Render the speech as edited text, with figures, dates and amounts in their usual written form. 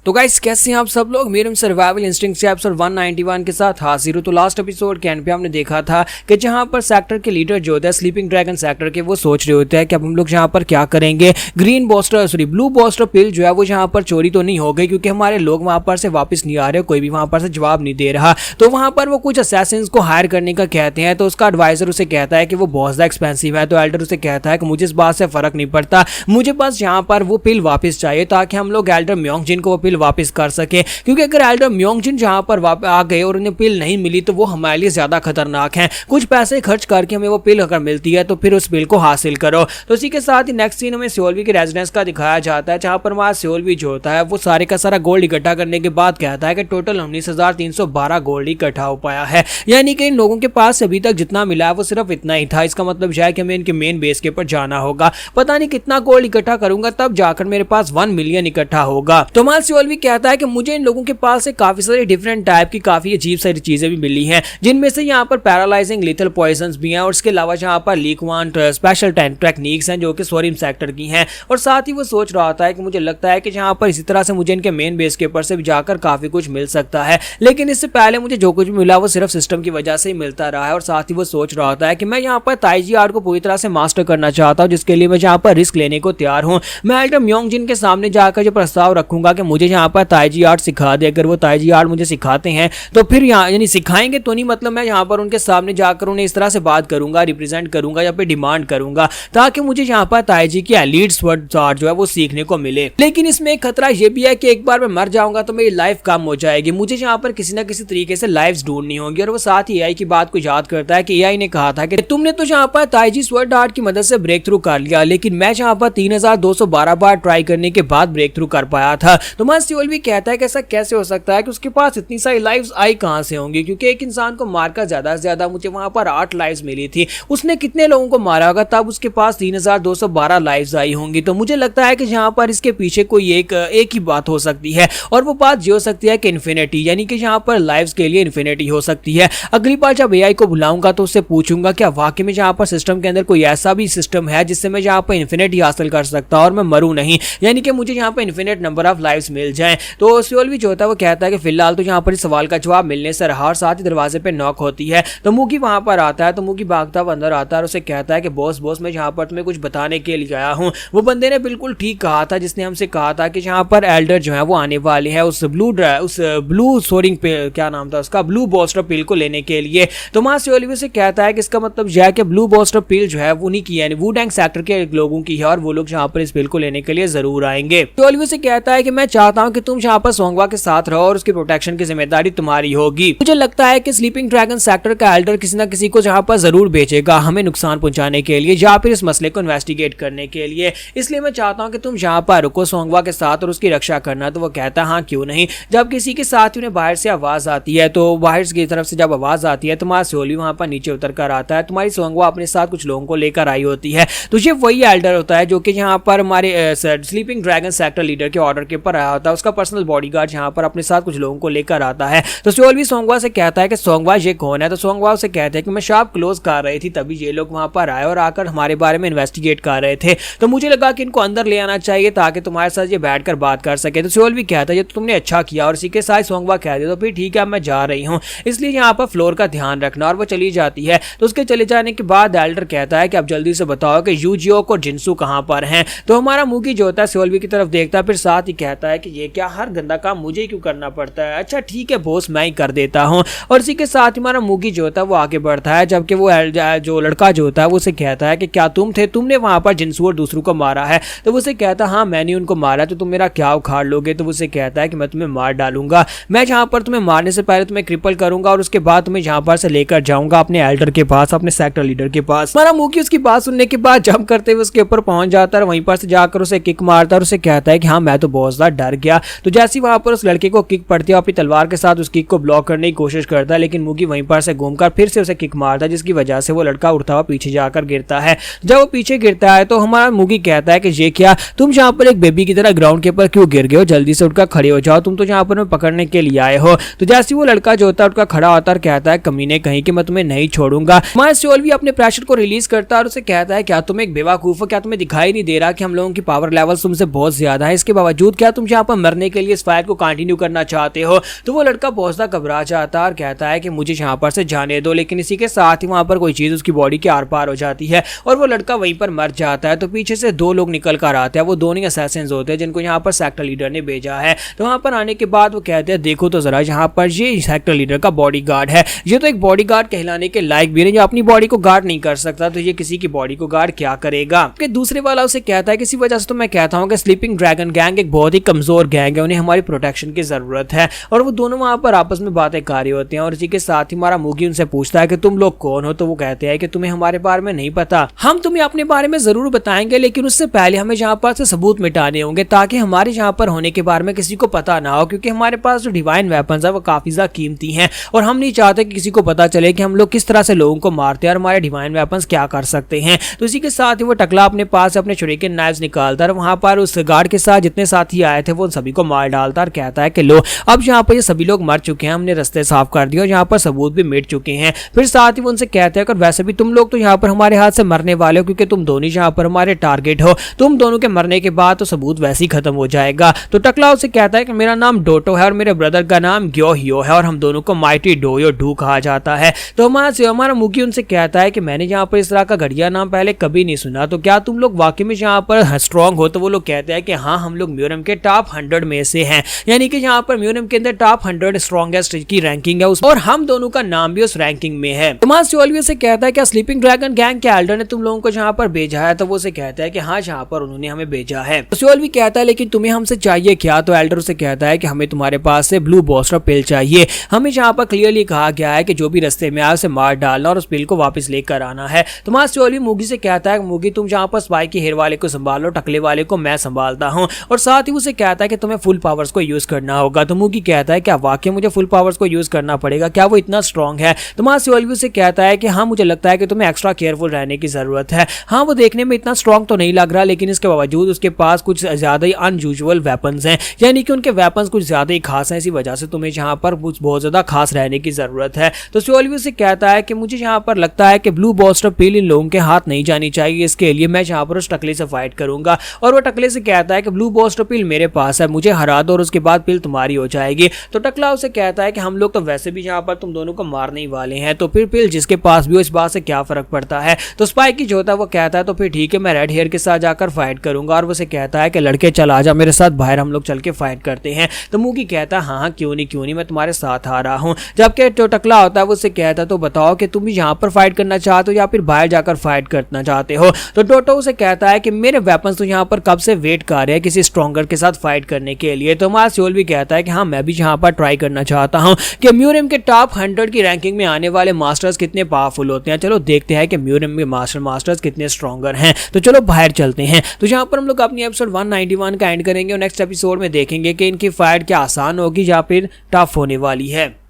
तो गाइस कैसे हैं आप सब लोग। मेरे सर्वाइवल इंस्टिंक्ट से एपिसोड 191 के साथ हाजिर हूं। तो लास्ट एपिसोड के एंड पे हमने देखा था कि जहां पर सेक्टर के लीडर जो होता है स्लीपिंग ड्रैगन सेक्टर के, वो सोच रहे होते हैं कि अब हम लोग जहां पर क्या करेंगे, ब्लू बॉस्टर पिल जो है वो जहां पर चोरी तो नहीं हो गई क्योंकि हमारे लोग वहां पर से वापस नहीं आ रहे, कोई भी वहां पर से जवाब नहीं दे रहा। तो वहां पर वो कुछ असैसिन्स को हायर करने का कहते हैं। तो उसका एडवाइजर उसे कहता है कि वो बहुत ज्यादा एक्सपेंसिव है। तो एल्डर उसे कहता है कि मुझे इस बात से फर्क नहीं पड़ता, मुझे बस यहाँ पर वो पिल वापस चाहिए ताकि हम लोग एल्डर म्योंगजिन को वो पिल वापस कर सके। क्योंकि अगर एल्डर म्योंगजिन जहां पर आ गए और उन्हें पिल नहीं मिली तो वो हमारे लिए ज्यादा खतरनाक है। कुछ पैसे खर्च करके हमें वो पिल अगर मिलती है तो फिर उस पिल को हासिल करो। तो इसी के साथ ही नेक्स्ट सीन में सियोलवी के रेजिडेंस का दिखाया जाता है, जहां पर वहां सियोलवी जो होता है वो सारे का सारा गोल्ड इकट्ठा करने के बाद कहता है कि टोटल 19,312 गोल्ड इकट्ठा हो पाया है। यानी कि इन लोगों के पास अभी तक जितना मिला है वो सिर्फ इतना ही था। इसका मतलब यह है कि हमें इनके मेन बेस के ऊपर जाना होगा। पता नहीं कितना गोल्ड इकट्ठा करूंगा तब जाकर मेरे पास 1 मिलियन इकट्ठा होगा। तो हमारा सियोलवी कहता है कि मुझे इन लोगों के पास से काफी सारी डिफरेंट टाइप की काफी अजीब सारी चीजें भी मिली हैं, जिनमें से यहाँ पर पैरालाइजिंग लिथल पॉइजन्स भी हैं और इसके अलावा यहाँ पर लीकवांट स्पेशल टेक्निक्स हैं जो कि सोरिम सेक्टर की हैं। और साथ ही वो सोच रहा होता है कि मुझे लगता है कि यहाँ पर इसी तरह से मुझे इनके मेन बेस के ऊपर से भी जाकर काफी कुछ मिल सकता है, लेकिन इससे पहले मुझे जो कुछ भी मिला वो सिर्फ सिस्टम की वजह से ही मिलता रहा है। और साथ ही वो सोच रहा होता है कि मैं यहाँ पर ताइजी आर्ट को पूरी तरह से मास्टर करना चाहता हूँ, जिसके लिए मैं यहाँ पर रिस्क लेने को तैयार हूँ। मैं एल्डर म्योंगजिन के सामने जाकर जो प्रस्ताव रखूंगा कि मुझे यहाँ पर ताइजी आर्ट सिखा दे। अगर वो ताइजी आर्ट मुझे सिखाते हैं तो फिर यहाँ यानी सिखाएंगे तो नहीं, मतलब मैं यहाँ पर उनके सामने जाकर उन्हें इस तरह से बात करूंगा, रिप्रेजेंट करूंगा या फिर डिमांड करूंगा ताकि मुझे यहाँ पर ताइजी की एलीट स्वॉर्ड आर्ट जो है वो सीखने को मिले। लेकिन इसमें एक खतरा ये भी है कि एक बार मैं मर जाऊंगा तो मेरी लाइफ कम हो जाएगी। मुझे यहाँ पर किसी ना किसी तरीके से लाइफ ढूंढनी होगी। और वो साथ ही एआई की बात को याद करता है कि एआई ने कहा था कि तुमने तो यहाँ पर ताइजी स्वॉर्ड आर्ट की मदद से ब्रेक थ्रू कर लिया, लेकिन मैं यहाँ पर 3,212 बार ट्राई करने के बाद ब्रेक थ्रू कर पाया था। तो मैं सियोलवी कहता है कि ऐसा कैसे हो सकता है कि उसके पास इतनी सारी लाइव्स आई कहां से होंगी, क्योंकि एक इंसान को मारकर ज्यादा से ज्यादा मुझे वहां पर 8 लाइव्स मिली थी। उसने कितने लोगों को मारा होगा तब उसके पास 3,212 लाइव्स आई होंगी। तो मुझे लगता है कि यहाँ पर इसके पीछे कोई एक ही बात हो सकती है और वो बात ये हो सकती है कि इन्फिनिटी, यानी कि यहाँ पर लाइव्स के लिए इन्फिनिटी हो सकती है। अगली बार जब एआई को बुलाऊंगा तो उससे पूछूंगा क्या वाकई में यहाँ पर सिस्टम के अंदर कोई ऐसा भी सिस्टम है जिससे मैं यहाँ पर इन्फिनिटी हासिल कर सकता हूँ और मैं मरूं नहीं, यानी कि मुझे यहाँ पर इन्फिनिट नंबर ऑफ लाइव्स मिल जाए। तो सियोलवी जो होता है वो कहता है कि फिलहाल तो यहाँ पर इस सवाल का जवाब मिलने से रहा। और साथ ही दरवाजे पे नॉक होती है तो मुगी वहां पर आता है। तो मुगी भागता हुआ अंदर आता है और उसे कहता है कि बॉस मैं यहाँ पर तुम्हें कुछ बताने के लिए आया हूँ। वो बंदे ने बिल्कुल ठीक कहा था जिसने हमसे कहा था कि यहाँ पर एल्डर जो है वो आने वाले हैं उस ब्लू सोरिंग पे, क्या नाम था उसका, ब्लू बॉस्टर पिल को लेने के लिए। तो मां सियोलवी से कहता है कि इसका मतलब यह है कि ब्लू बॉस्टर पिल जो है वो नहीं की, यानी वुडैंग सेक्टर के लोगों की है और वो लोग यहाँ पर इस पिल को लेने के लिए जरूर आएंगे। सियोलवी से कहता है कि मैं चाहता हूँ कि तुम यहाँ पर सोंगवा के साथ रहो और उसकी प्रोटेक्शन की जिम्मेदारी तुम्हारी होगी। मुझे लगता है कि स्लीपिंग ड्रैगन सेक्टर का एल्डर किसी ना किसी को जहां पर जरूर भेजेगा हमें नुकसान पहुंचाने के लिए या फिर इस मसले को इन्वेस्टिगेट करने के लिए। इसलिए मैं चाहता हूं कि तुम यहां पर रुको सोंगवा के साथ और उसकी रक्षा करना। तो वो कहता है हाँ क्यों नहीं। जब किसी के साथ उन्हें बाहर से आवाज आती है, तो बाहर की तरफ से जब आवाज आती है तो तुम्हारा सियोलवी वहां पर नीचे उतर कर आता है। तुम्हारी सोंगवा अपने साथ कुछ लोगों को लेकर आई होती है। तो ये वही एल्डर होता है जो कि यहाँ पर हमारे स्लीपिंग ड्रैगन सेक्टर लीडर के ऑर्डर के ऊपर आया होता है। उसका पर्सनल बॉडीगार्ड यहाँ पर अपने साथ कुछ लोगों को लेकर आता है। तो सियोलवी सोंगवा से कहता है कि सोंगवा ये कौन है। तो सोंगवा उसे कहते हैं कि मैं शॉप क्लोज कर रही थी तभी ये लोग वहां पर आए और आकर हमारे बारे में इन्वेस्टिगेट कर रहे थे। तो मुझे लगा कि इनको अंदर ले आना चाहिए ताकि तुम्हारे साथ ये बैठकर बात कर सके। तो सियोलवी कहता है ये तो तुमने अच्छा किया। और इसी के साथ सोंगवा कहते हैं तो फिर ठीक है मैं जा रही हूँ, इसलिए यहाँ पर फ्लोर का ध्यान रखना। और वो चली जाती है। तो उसके चले जाने के बाद एल्डर कहता है कि अब जल्दी से बताओ कि यूजियोक और जिनसू कहाँ पर हैं। तो हमारा मुगी जो होता है सियोलवी की तरफ देखता है, फिर साथ ही कहता है कि ये क्या हर गंदा काम मुझे क्यों करना पड़ता है। अच्छा ठीक है बॉस मैं ही कर देता हूँ। और इसी के साथ हमारा मुगी जो होता है वो आगे बढ़ता है, जबकि वो जो लड़का जो होता है वो उसे कहता है कि क्या तुमने वहां पर जिनसू और दूसरों को मारा है। तो वो उसे कहता है हाँ मैंने उनको मारा। तो तुम मेरा क्या उखाड़ लोगे। तो वो उसे कहता है कि मैं तुम्हें मार डालूंगा। मैं जहां पर तुम्हें मारने से पहले तुम्हें क्रिपल करूंगा और उसके बाद तुम्हें जहां पर से लेकर जाऊंगा अपने एल्डर के पास, अपने सेक्टर लीडर के पास। हमारा मुगी उसकी बात सुनने के बाद जंप करते हुए उसके ऊपर पहुंच जाता है, वहीं पर से जाकर उसे किक मारता है और उसे कहता है कि हाँ मैं तो बहुत ज्यादा डर गया। तो जैसे वहां पर उस लड़के को किक पड़ती है अपनी तलवार के साथ उस किक को ब्लॉक करने की कोशिश करता है, लेकिन मुगी वहीं पर से घूमकर फिर से उसे किक मारता है, जिसकी वजह से वो लड़का उड़ता हुआ पीछे जाकर गिरता है। जब वो पीछे गिरता है तो हमारा मुगी कहता है कि ये क्या तुम यहाँ पर एक बेबी की तरह ग्राउंड के ऊपर क्यों गिर गए हो, जल्दी से उठकर खड़े हो जाओ, तुम तो यहाँ पर पकड़ने के लिए आए हो। तो जैसे वो लड़का जो होता है उठकर खड़ा होता है और कहता है कमीने कहीं कि मैं तुम्हें नहीं छोड़ूंगा। हमारा सियोलवी अपने प्रेशर को रिलीज करता है और उसे कहता है क्या तुम एक बेवकूफ हो, क्या तुम्हें दिखाई नहीं दे रहा कि हम लोगों की पावर लेवल तुमसे बहुत ज्यादा है, इसके बावजूद क्या तुम यहाँ पर पर मरने के लिए इस फाइट को कंटिन्यू करना चाहते हो। तो वो लड़का बहुत सा घबरा जाता है और कहता है कि मुझे यहाँ पर से जाने दो, लेकिन इसी के साथ ही वहां पर कोई चीज उसकी बॉडी के आर पार हो जाती है और वो लड़का वहीं पर मर जाता है। तो पीछे से दो लोग निकल कर आते हैं, वो दोनों असैसिन्स होते हैं जिनको यहाँ पर सेक्टर लीडर ने भेजा है। तो वहां पर आने के बाद वो कहते हैं देखो तो जरा, यहाँ पर ये सेक्टर लीडर का बॉडीगार्ड है, ये तो एक बॉडीगार्ड कहलाने के लायक भी नहीं, जो अपनी बॉडी को गार्ड नहीं कर सकता तो ये किसी की बॉडी को गार्ड क्या करेगा। कि दूसरे वाला उसे कहता है किसी वजह से तो मैं कहता हूँ कि स्लीपिंग ड्रैगन गैंग एक बहुत ही कमजोर गैंग है, उन्हें हमारी प्रोटेक्शन की जरूरत है। और वो दोनों वहां पर आपस में बातें कर रहे होते हैं और इसी के साथ ही हमारा मूगी उनसे पूछता है कि तुम लोग कौन हो। तो वो कहते हैं कि तुम्हें हमारे बारे में नहीं पता, हम तुम्हें अपने बारे में जरूर बताएंगे, लेकिन उससे पहले हमें यहाँ पर से सबूत मिटाने होंगे ताकि हमारे यहाँ पर होने के बारे में किसी को पता ना हो, क्योंकि हमारे पास जो डिवाइन वेपन्स है वो काफी ज्यादा कीमती हैं और हम नहीं चाहते कि किसी को पता चले कि हम लोग किस तरह से लोगों को मारते हैं और हमारे डिवाइन वेपन्स क्या कर सकते हैं। तो इसी के साथ ही वो टकला अपने पास अपने छुरी नाइफ्स निकालता है और वहां पर उस गार्ड के साथ जितने साथी आए थे वो उन सभी को मार डालता और कहता है कि लो, अब यहाँ पर ये सभी लोग मर चुके हैं, हमने रास्ते साफ कर दिए और यहाँ पर सबूत भी मिट चुके हैं। फिर साथ ही वो उनसे कहते हैं कि वैसे भी तुम लोग तो यहाँ पर हमारे हाथ से मरने वाले हो, क्योंकि तुम दोनों यहाँ पर हमारे टारगेट हो, तुम दोनों के मरने के बाद तो सबूत वैसे ही खत्म हो जाएगा। तो टकला उसे कहता है कि मेरा नाम डोटो है और मेरे ब्रदर का नाम ग्यो हियो है और हम दोनों को माइटी डोयो डू कहा जाता है। तो हमारा मुगी उनसे कहता है कि मैंने यहाँ पर इस तरह का घड़िया नाम पहले कभी नहीं सुना, तो क्या तुम लोग वाकई में यहाँ पर स्ट्रॉन्ग हो। तो वो लोग कहते हैं कि हाँ, हम लोग म्यूरम के टॉप 100 में से हैं, यानी कि यहाँ पर म्यूरम के अंदर टॉप 100 स्ट्रॉन्गेस्ट की रैंकिंग है और हम दोनों का नाम भी उस रैंकिंग में है। टोमास शेल्बी से कहता है कि स्लीपिंग ड्रैगन गैंग के एल्डर ने तुम लोगों को यहाँ पर भेजा है। तो वो से कहता है कि हाँ, यहाँ पर उन्होंने हमें भेजा है। तो शेल्बी कहता है लेकिन तुम्हें हमसे चाहिए क्या। तो एल्डर उसे कहता है कि हमें तुम्हारे पास से ब्लू बॉस्टर पिल चाहिए, हमें यहाँ पर क्लियरली कहा गया है कि जो भी रास्ते में आए उसे मार डालना और उस पिल को वापस लेकर आना है। टोमास शेल्बी मूगी से कहता है मूगी तुम जहाँ पर स्पाई की हेयर वाले को संभालो, टकले वाले को मैं संभालता हूँ। और साथ ही उसे कहता है कि तुम्हें फुल पावर्स को यूज करना होगा। तो मूगी कहता है क्या वाकई मुझे फुल पावर्स को यूज करना पड़ेगा, क्या वो इतना स्ट्रॉन्ग है। टोमास शेल्बी से कहता है कि हाँ, मुझे लगता है कि तुम्हें एक्स्ट्रा केयरफुल रहने की जरूरत है। हाँ, वो देखने में इतना स्ट्रॉन्ग तो नहीं लग रहा, लेकिन इसके बावजूद उसके पास कुछ ज्यादा ही अनयूजुअल वेपन्स हैं, यानी कि उनके वेपन्स कुछ ज्यादा ही खास हैं, इसी वजह से तुम्हें यहाँ पर बहुत ज्यादा खास रहने की जरूरत है। तो शेल्बी से कहता है कि मुझे यहाँ पर लगता है कि ब्लू बॉस्टर पिल इन लोगों के हाथ नहीं जानी चाहिए, इसके लिए मैं यहाँ पर उस टकले से फाइट करूंगा। और वो टकले से कहता है कि ब्लू बॉस्टर पिल मेरे पास है, मुझे हरा दो और उसके बाद पिल तुम्हारी हो जाएगी। तो टकला उसे कहता है कि हम लोग तो वैसे भी यहाँ पर तुम दोनों को मारने ही वाले हैं, तो फिर पिल जिसके पास भी हो इस बात से क्या फर्क पड़ता है। तो स्पाइकी जो होता है वो कहता है तो फिर ठीक है, मैं रेड हेयर के साथ जाकर फाइट करूंगा। और वो से कहता है कि लड़के चल आ जा मेरे साथ बाहर, हम लोग चल के फाइट करते हैं। तो मूगी कहता है हाँ, क्यों नहीं, मैं तुम्हारे साथ आ रहा हूँ। जबकि जो टकला होता है वो से कहता है तो बताओ कि तुम यहाँ पर फाइट करना चाहते हो या फिर बाहर जाकर फाइट करना चाहते हो। तो टोटो उसे कहता है कि मेरे वेपन्स तो यहाँ पर कब से वेट कर रहे हैं किसी स्ट्रॉन्गर के साथ फाइट करने के लिए। तो टोमास शेल्बी कहता है कि हाँ, मैं भी यहाँ पर ट्राई करना चाहता हूँ कि म्यूरम के टॉप 100 की रैंकिंग में आने वाले मास्टर्स कितने पावरफुल होते हैं। चलो देखते हैं कि म्यूरम के मास्टर्स कितने स्ट्रॉन्गर हैं। तो चलो बाहर चलते हैं। तो यहाँ पर हम लोग अपनी एपिसोड 191 का एंड करेंगे और नेक्स्ट एपिसोड में देखेंगे कि इनकी फाइट क्या आसान होगी या फिर टफ होने वाली है।